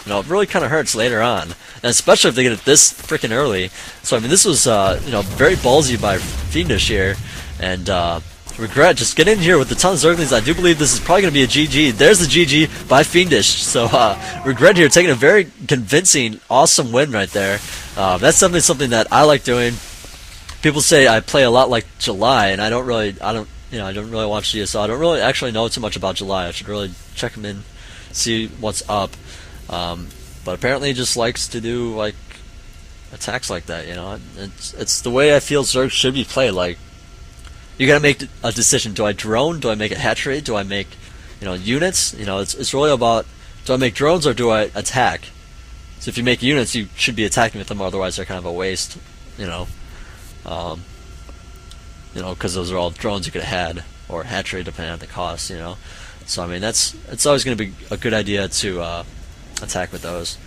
You know, it really kind of hurts later on, and especially if they get it this freaking early. So I mean, this was you know, very ballsy by Fiendish here, and Regret just get in here with a ton of Zerglings. I do believe this is probably going to be a GG. There's the GG by Fiendish. So Regret here taking a very convincing, awesome win right there. That's definitely something that I like doing. People say I play a lot like July, and I don't really watch GSO. I don't really actually know too much about July. I should really check him in, see what's up. But apparently he just likes to do like attacks like that. You know, it's the way I feel Zerg should be played. Like, you gotta make a decision. Do I drone? Do I make a hatchery? Do I make, you know, units? You know, it's really about, do I make drones or do I attack? So if you make units, you should be attacking with them. Otherwise, they're kind of a waste. You know, because those are all drones you could have had, or hatchery depending on the cost. You know, so I mean it's always going to be a good idea to attack with those,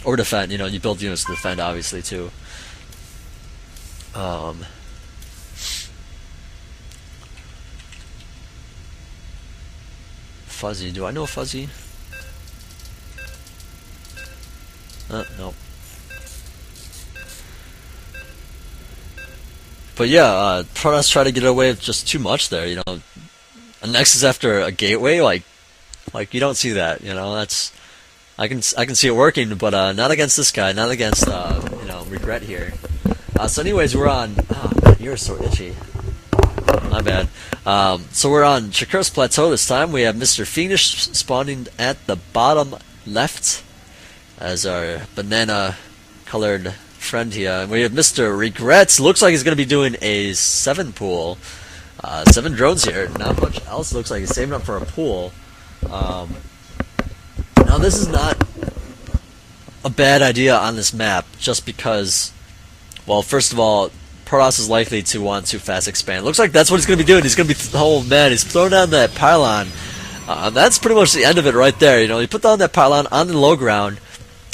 or defend. You know, you build units to defend, obviously too. Fuzzy. Do I know Fuzzy? Nope. But yeah, Protoss try to get away with just too much there. You know, a Nexus after a gateway, like you don't see that. You know, that's I can see it working, but not against this guy. Not against you know, Regret here. So anyways, we're on. Oh, my ear is so itchy. My bad. So we're on Shakur's Plateau this time. We have Mr. Fiendish spawning at the bottom left as our banana-colored friend here. And we have Mr. Regrets. Looks like he's going to be doing a 7 pool. 7 drones here. Not much else. Looks like he's saving up for a pool. Now this is not a bad idea on this map, just because, well, first of all, Protoss is likely to want to fast expand. Looks like that's what he's going to be doing. He's going to be, oh man, he's throwing down that pylon. That's pretty much the end of it right there. You know, you put down that pylon on the low ground.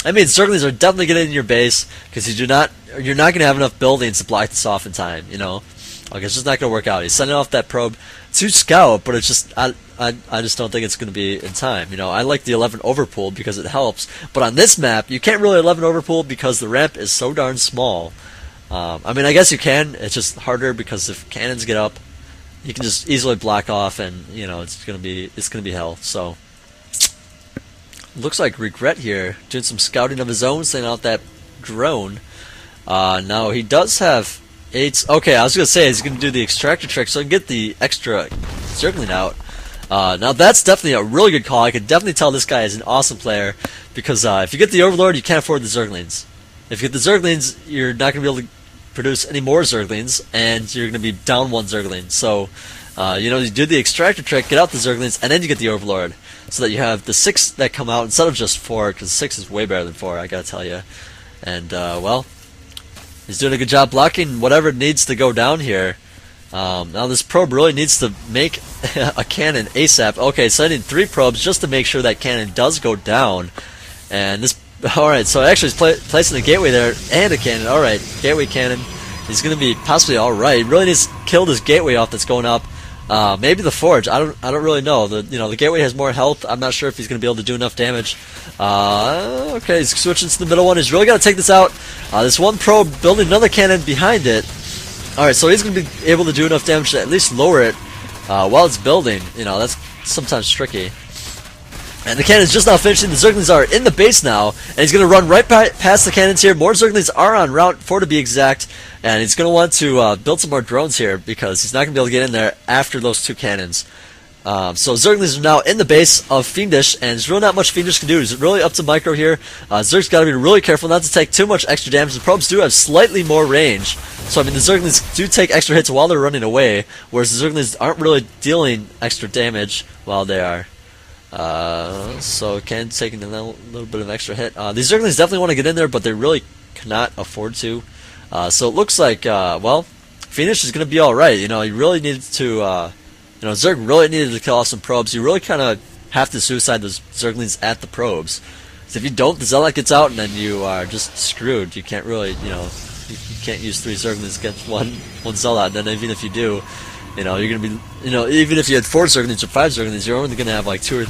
I mean, Zerglings are definitely getting in your base, because you're not going to have enough buildings to block this off in time. You know, like, it's just not going to work out. He's sending off that probe to scout, but it's just I just don't think it's going to be in time. You know, I like the 11 overpool because it helps, but on this map you can't really 11 overpool because the ramp is so darn small. I mean, I guess you can. It's just harder because if cannons get up, you can just easily block off, and you know it's gonna be hell. So looks like Regret here doing some scouting of his own, sending out that drone. Now he does have 8. Okay, I was gonna say he's gonna do the extractor trick, so I can get the extra Zergling out. Now that's definitely a really good call. I can definitely tell this guy is an awesome player, because if you get the Overlord, you can't afford the Zerglings. If you get the Zerglings, you're not going to be able to produce any more Zerglings, and you're going to be down 1 Zergling. So, you know, you do the extractor trick, get out the Zerglings, and then you get the Overlord, so that you have the 6 that come out instead of just 4, because 6 is way better than 4, I gotta tell you. And, well, he's doing a good job blocking whatever needs to go down here. Now this probe really needs to make a cannon ASAP. Okay, sending 3 probes just to make sure that cannon does go down. And this, alright, so actually he's placing a gateway there and a cannon. Alright, gateway cannon. He's going to be possibly alright. He really needs to kill this gateway off that's going up. Maybe the forge. I don't really know. The gateway has more health. I'm not sure if he's going to be able to do enough damage. Okay, he's switching to the middle one. He's really got to take this out. This one probe building another cannon behind it. Alright, so he's going to be able to do enough damage to at least lower it while it's building. You know, that's sometimes tricky. And the cannon's just now finishing. The Zerglings are in the base now, and he's going to run right past the cannons here. More Zerglings are on Route 4 to be exact, and he's going to want to build some more drones here, because he's not going to be able to get in there after those 2 cannons. So Zerglings are now in the base of Fiendish, and there's really not much Fiendish can do. It's really up to Micro here. Zerg's got to be really careful not to take too much extra damage. The probes do have slightly more range, so I mean the Zerglings do take extra hits while they're running away, whereas the Zerglings aren't really dealing extra damage while they are. So Ken taking a little bit of extra hit. These Zerglings definitely want to get in there, but they really cannot afford to. So it looks like, well, Fiendish is going to be alright. You know, he really needed to, Zerg really needed to kill off some probes. You really kind of have to suicide those Zerglings at the probes. So if you don't, the Zealot gets out, and then you are just screwed. You can't really, you can't use 3 Zerglings against one Zealot, and then even if you do, you're gonna be, even if you had 4 Zerglings or 5 Zerglings, you're only gonna have like 2 or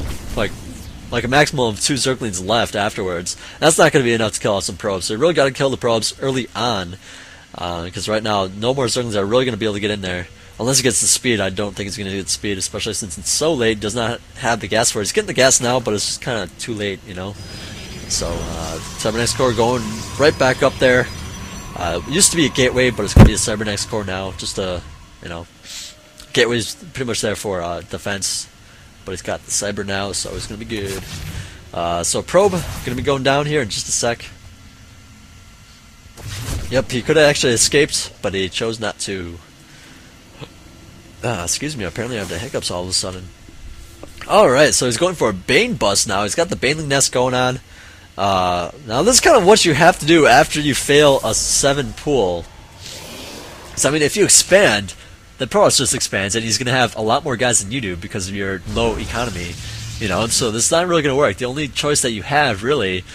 like a maximum of 2 Zerglings left afterwards. That's not going to be enough to kill off some probes. So you really got to kill the probes early on, because right now no more Zerglings are really going to be able to get in there. Unless he gets the speed, I don't think he's going to get the speed, especially since it's so late, does not have the gas for it. He's getting the gas now, but it's just kind of too late, you know. So, Cybernex Core going right back up there. It used to be a gateway, but it's going to be a Cybernex Core now. Just you know, gateway's pretty much there for defense, but he's got the Cyber now, so it's going to be good. So probe, going to be going down here in just a sec. Yep, he could have actually escaped, but he chose not to. Excuse me, apparently I have the hiccups all of a sudden. Alright, so he's going for a Bane bust now. He's got the Baneling Nest going on. Now this is kind of what you have to do after you fail a 7 pool. So I mean, if you expand, then Protoss just expands, and he's going to have a lot more guys than you do because of your low economy. You know, so this is not really going to work. The only choice that you have, really,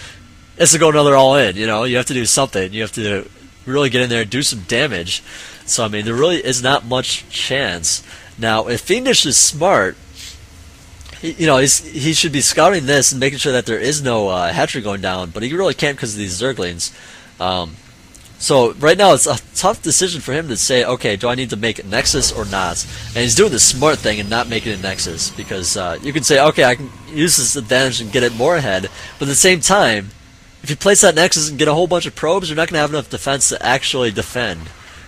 is to go another all-in. You know, you have to do something. You have to really get in there and do some damage. So, I mean, there really is not much chance. Now, if Fiendish is smart, he should be scouting this and making sure that there is no hatchery going down, but he really can't because of these Zerglings. So, right now, it's a tough decision for him to say, okay, do I need to make a Nexus or not? And he's doing the smart thing and not making a Nexus, because you can say, okay, I can use this advantage and get it more ahead, but at the same time, if you place that Nexus and get a whole bunch of probes, you're not going to have enough defense to actually defend.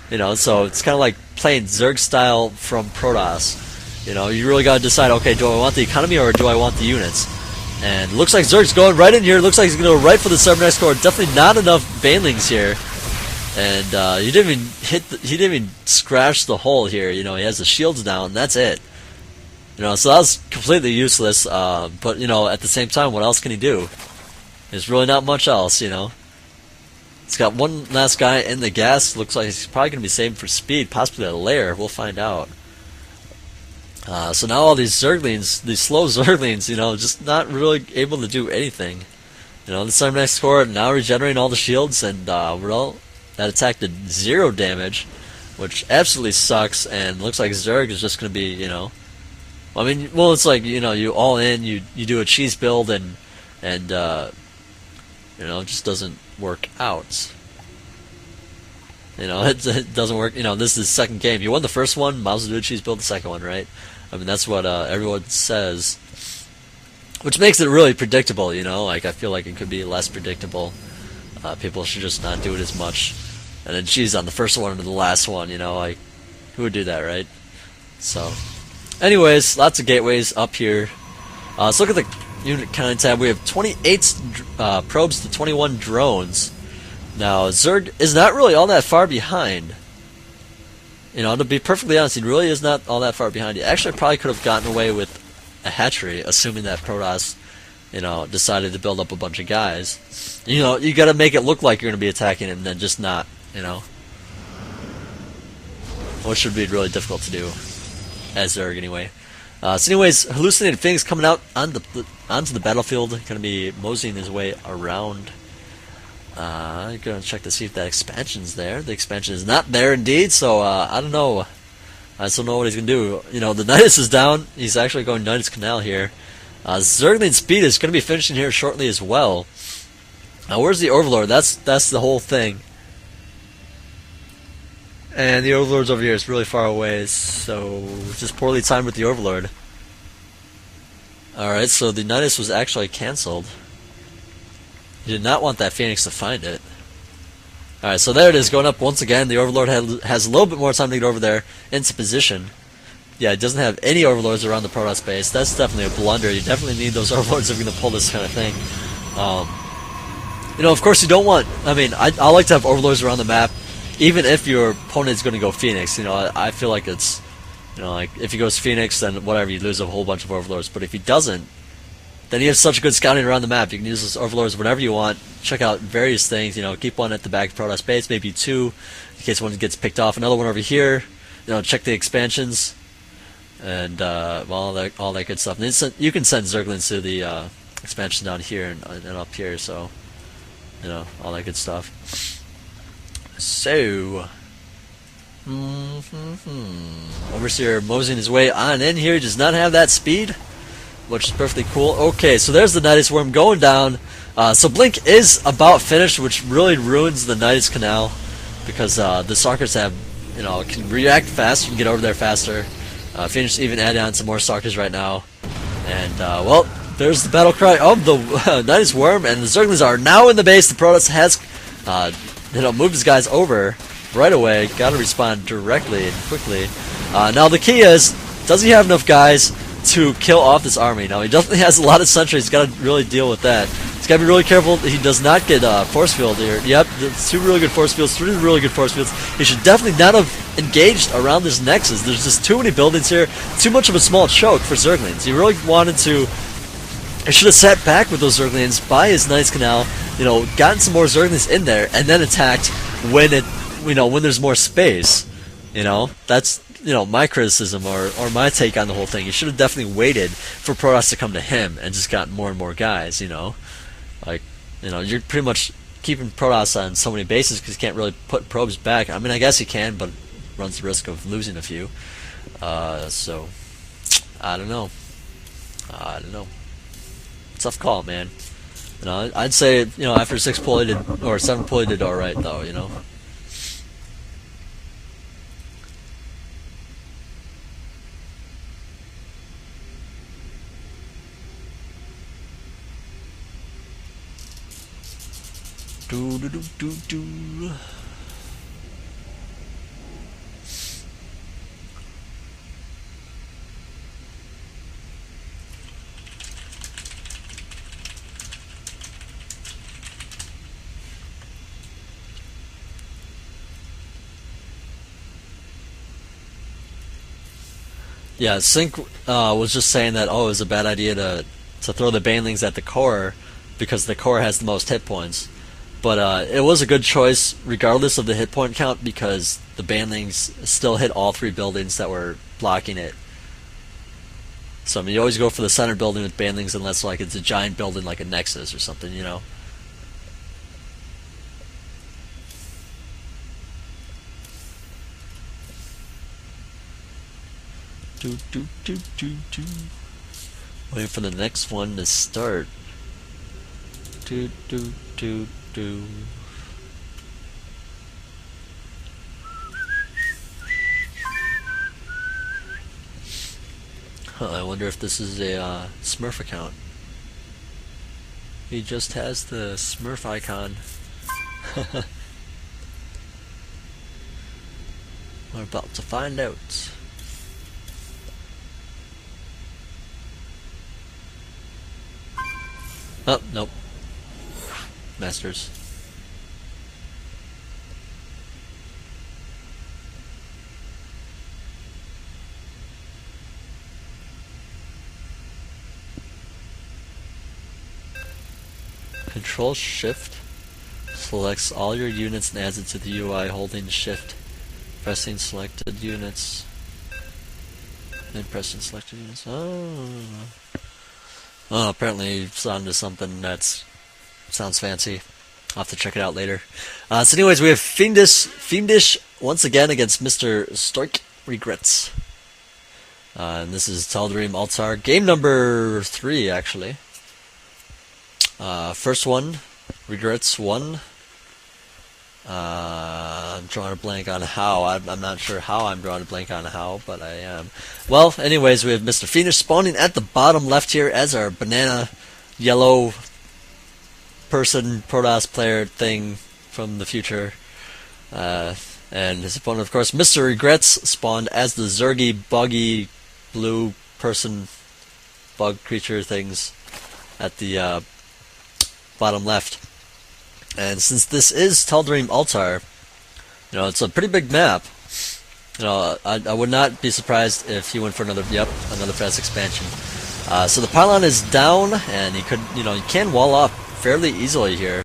You know, so it's kind of like playing Zerg style from Protoss. You know, you really got to decide, okay, do I want the economy or do I want the units? And it looks like Zerg's going right in here. It looks like he's going to go right for the Cybernex Core. Definitely not enough Banelings here. And he didn't even scratch the hole here. You know, he has the shields down. That's it. You know, so that was completely useless. But, you know, at the same time, what else can he do? There's really not much else, you know. He's got one last guy in the gas. Looks like he's probably going to be saving for speed, possibly a lair. We'll find out. So now all these Zerglings, these slow Zerglings, you know, just not really able to do anything. You know, the Cybernex Core now regenerating all the shields, and well, that attack did 0 damage, which absolutely sucks. And looks like Zerg is just going to be, you know, I mean, well, it's like, you know, you all in, you do a cheese build, and you know, it just doesn't work out. You know, it doesn't work. You know, this is the second game. You won the first one, Miles do a cheese build the second one, right? I mean, that's what everyone says, which makes it really predictable. You know, like I feel like it could be less predictable. People should just not do it as much. And then cheese on the first one and the last one. You know, like who would do that, right? So, anyways, lots of gateways up here. Let's look at the unit count tab. We have 28 probes to 21 drones. Now, Zerg is not really all that far behind. You know, to be perfectly honest, he really is not all that far behind. He actually probably could have gotten away with a hatchery, assuming that Protoss, you know, decided to build up a bunch of guys. You know, you got to make it look like you're going to be attacking him, then just not. You know, which should be really difficult to do as Zerg anyway. So anyways, hallucinated things coming out onto the battlefield. Going to be moseying his way around. I'm going to check to see if that expansion's there. The expansion is not there indeed, so I don't know. I still don't know what he's going to do. You know, the Nidus is down. He's actually going Nidus Canal here. Zergling Speed is going to be finishing here shortly as well. Now, where's the Overlord? That's the whole thing. And the Overlord's over here. It's really far away, so just poorly timed with the Overlord. Alright, so the Nidus was actually cancelled. You did not want that Phoenix to find it. Alright, so there it is, going up once again. The Overlord has a little bit more time to get over there into position. Yeah, it doesn't have any Overlords around the Protoss base. That's definitely a blunder. You definitely need those Overlords if you're going to pull this kind of thing. You know, of course you don't want... I mean, I like to have Overlords around the map, even if your opponent's going to go Phoenix. You know, I feel like it's... You know, like, if he goes Phoenix, then whatever, you lose a whole bunch of Overlords. But if he doesn't, then you have such good scouting around the map. You can use those Overlords whenever you want. Check out various things. You know, keep one at the back of Protoss base, maybe 2, in case one gets picked off. Another one over here. You know, check the expansions, and all that good stuff. And you can send Zerglings to the expansion down here and up here. So, you know, all that good stuff. So, Overseer moseying his way on in here. He does not have that speed. which is perfectly cool. Okay, so there's the Nidus Worm going down. So Blink is about finished, which really ruins the Nidus Canal because the Stalkers have, can react fast. You can get over there faster. Phoenix even added on some more Stalkers right now. And, well, there's the battle cry of the Nidus Worm, and the Zerglings are now in the base. The Protoss has, moved his guys over right away. Got to respond directly and quickly. Now the key is, does he have enough guys to kill off this army? Now he definitely has a lot of sentries. He's got to really deal with that. He's got to be really careful that he does not get force field here. Yep, two really good force fields, three really good force fields. He should definitely not have engaged around this Nexus. There's just too many buildings here. Too much of a small choke for Zerglings. He really wanted to. He should have sat back with those Zerglings by his Nidus Canal. Gotten some more Zerglings in there, and then attacked when it, when there's more space. That's my criticism or my take on the whole thing. He should have definitely waited for Protoss to come to him and just gotten more and more guys. You're pretty much keeping Protoss on so many bases because you can't really put probes back. I mean, I guess he can, but runs the risk of losing a few. So I don't know. Tough call, man. I'd say after 6 pull he did, or 7 pull he did all right though. Do do do do do. Yeah, Sync was just saying that it was a bad idea to throw the banelings at the core because the core has the most hit points. But it was a good choice regardless of the hit point count because the banelings still hit all 3 buildings that were blocking it. So I mean, you always go for the center building with banelings unless it's a giant building like a Nexus or something, Do do do do do. Waiting for the next one to start. Do do do do. I wonder if this is a Smurf account. He just has the Smurf icon. We're about to find out. Oh, nope. Masters. Control Shift selects all your units and adds it to the UI holding Shift. Pressing selected units. Then pressing selected units. Oh, apparently it's onto something that sounds fancy. I'll have to check it out later. So anyways, we have Fiendish once again against Mr. Stork Regrets. And this is Tal'Darim Altar. Game number 3, actually. First one, Regrets 1. I'm drawing a blank on how. I'm not sure how I'm drawing a blank on how, but I am. Well, anyways, we have Mr. Fiendish spawning at the bottom left here as our banana yellow person Protoss player thing from the future. And his opponent, of course, Mr. Regrets, spawned as the Zergy buggy blue person bug creature things at the bottom left. And since this is Tal'Darim Altar, it's a pretty big map. I would not be surprised if he went for another fast expansion. So the pylon is down, and he could, he can wall off fairly easily here.